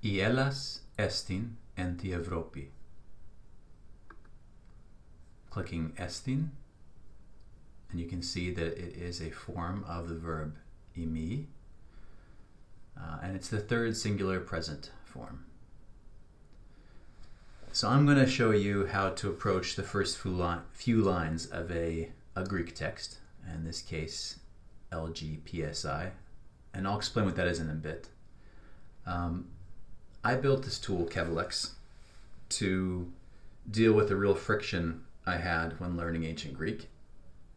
Ielas estin enti Evropi. Clicking estin, and you can see that it is a form of the verb imi, and it's the third singular present form. So I'm going to show you how to approach the first few lines of a Greek text, in this case LGPSI, and I'll explain what that is in a bit. I built this tool, Kevilex, to deal with the real friction I had when learning ancient Greek,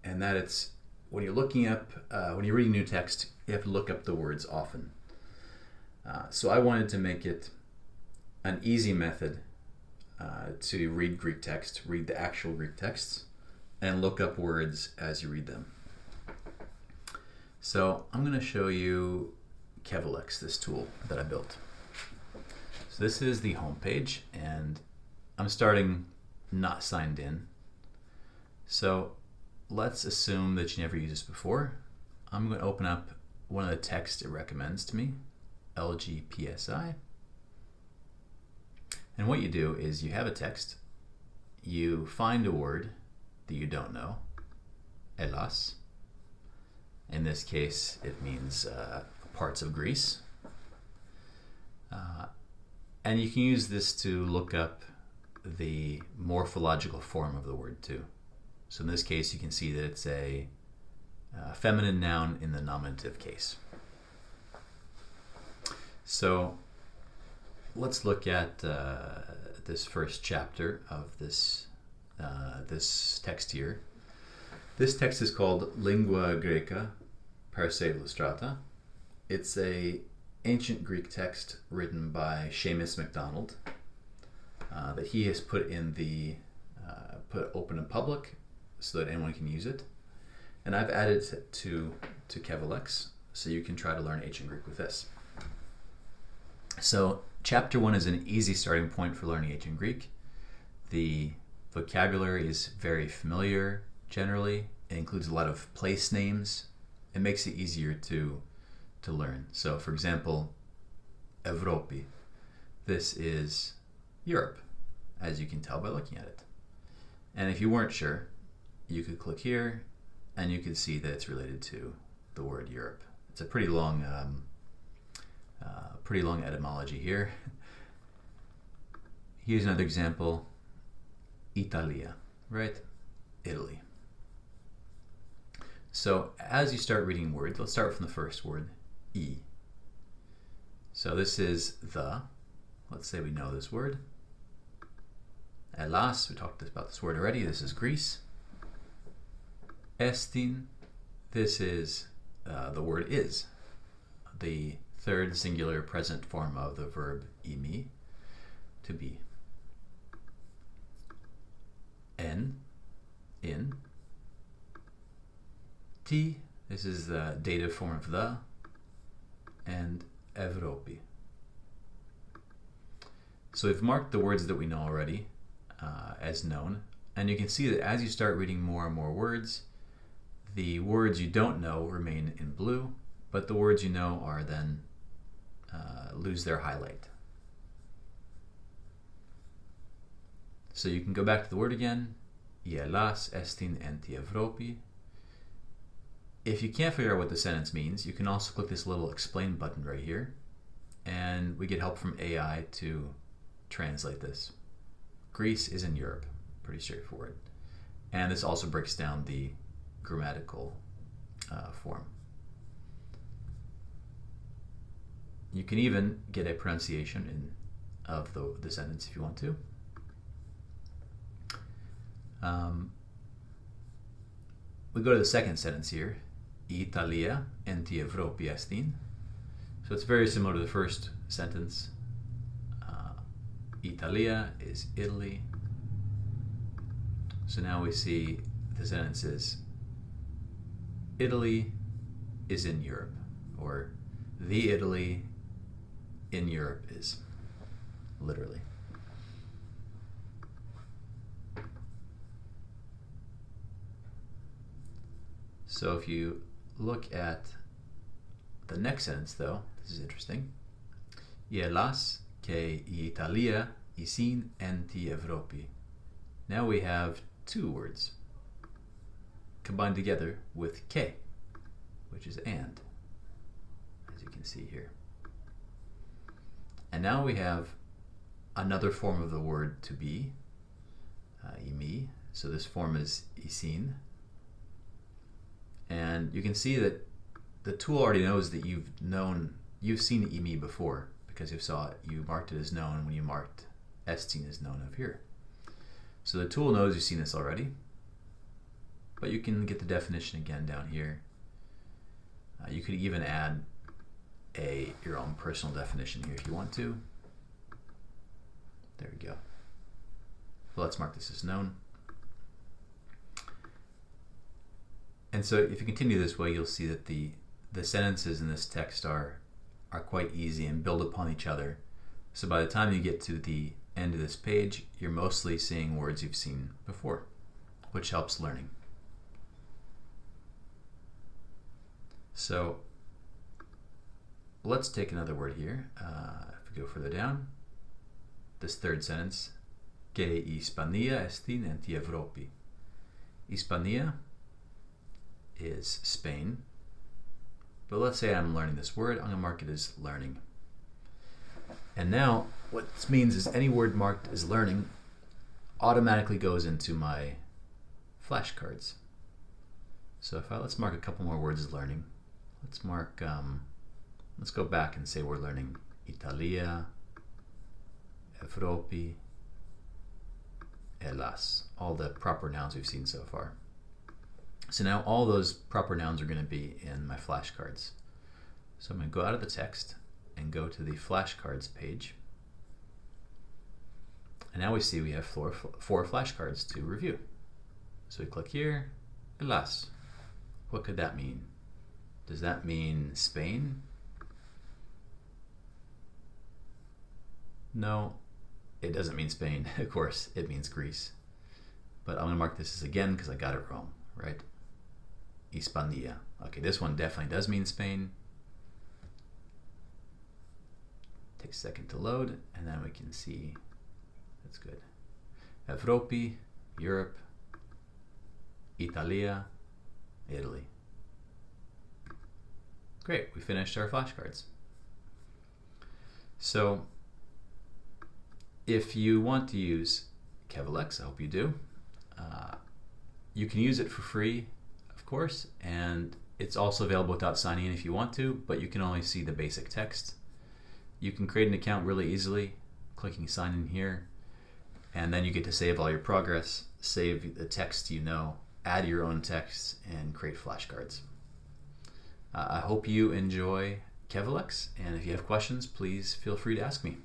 and that it's when you're reading new text, you have to look up the words often. So I wanted to make it an easy method to read Greek text, read the actual Greek texts, and look up words as you read them. So I'm going to show you Kevilex, this tool that I built. So this is the home page, and I'm starting not signed in. So let's assume that you never used this before. I'm going to open up one of the texts it recommends to me, LGPSI. And what you do is you have a text, you find a word that you don't know, Hellas. In this case, it means parts of Greece. And you can use this to look up the morphological form of the word too. So in this case, you can see that it's a feminine noun in the nominative case. So let's look at this first chapter of this text here. This text is called Lingua Graeca per se Illustrata. It's a ancient Greek text written by Seumas Macdonald that he has put in put open in public so that anyone can use it. And I've added it to Kevilex so you can try to learn ancient Greek with this. So chapter 1 is an easy starting point for learning ancient Greek. The vocabulary is very familiar generally. It includes a lot of place names. It makes it easier to learn. So for example, Evropi. This is Europe, as you can tell by looking at it. And if you weren't sure, you could click here and you can see that it's related to the word Europe. It's a pretty long etymology here. Here's another example, Italia, right? Italy. So as you start reading words, let's start from the first word, E. So this is the. Let's say we know this word. Hellas, we talked about this word already. This is Greece. Estin, this is the word is, the third singular present form of the verb imi, to be. En, in. Ti, this is the dative form of the, and Evropi. So we've marked the words that we know already as known, and you can see that as you start reading more and more words, the words you don't know remain in blue, but the words you know are then lose their highlight. So you can go back to the word again, Ielas estin enti Evropi. If you can't figure out what the sentence means, you can also click this little explain button right here, and we get help from AI to translate this. Greece is in Europe, pretty straightforward. And this also breaks down the grammatical form. You can even get a pronunciation of the sentence if you want to. We go to the second sentence here, Italia enti Evropi estin. So it's very similar to the first sentence. Italia is Italy. So now we see the sentence is Italy is in Europe, or the Italy in Europe is, literally. So if you look at the next sentence though, this is interesting. Ielas che Italia, isin enti Evropi. Now we have two words combined together with che, which is and, as you can see here. And now we have another form of the word to be, imi. So this form is isin. And you can see that the tool already knows that you've seen imi before, because you marked it as known when you marked estin as known up here. So the tool knows you've seen this already, but you can get the definition again down here. You could even add your own personal definition here if you want to. There we go. Well, let's mark this as known. And so if you continue this way, you'll see that the sentences in this text are quite easy and build upon each other. So by the time you get to the end of this page, you're mostly seeing words you've seen before, which helps learning. So let's take another word here. If we go further down, this third sentence, que Hispania estin enti Evropi. Hispania is Spain, but let's say I'm learning this word, I'm going to mark it as learning. And now what this means is any word marked as learning automatically goes into my flashcards. So let's mark a couple more words as learning. Let's go back and say we're learning Italia, Evropi, Elas, all the proper nouns we've seen so far. So now all those proper nouns are going to be in my flashcards. So I'm going to go out of the text and go to the flashcards page. And now we see we have four flashcards to review. So we click here, Elas. What could that mean? Does that mean Spain? No, it doesn't mean Spain. Of course, it means Greece. But I'm going to mark this as again because I got it wrong, right? Hispania. Okay, this one definitely does mean Spain. Takes a second to load, and then we can see that's good. Evropi, Europe. Italia, Italy. Great, we finished our flashcards. So if you want to use Kevilex, I hope you do, you can use it for free, of course, and it's also available without signing in if you want to, but you can only see the basic text. You can create an account really easily, clicking sign in here, and then you get to save all your progress, save the text you know, add your own text, and create flashcards. I hope you enjoy Kevilex, and if you have questions, please feel free to ask me.